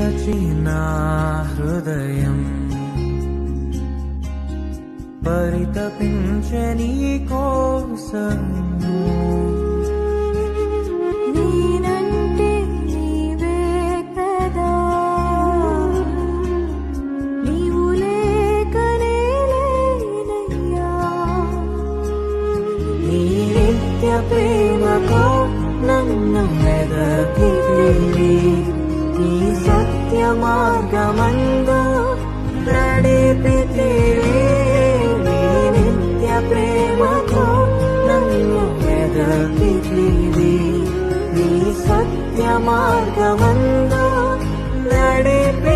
నిలచిన హృదయం పరితపించని కోసం నేనంటే నీవే కదా నీవు లేకనే లేనయ్యా నీ నిత్య ప్రేమతో నన్ను వెదకితివి నీ సత్య మార్గమందు నడిపితివి నీ నిత్య ప్రేమతో నన్ను వెదకితివి నీ సత్య మార్గమందు నడిపి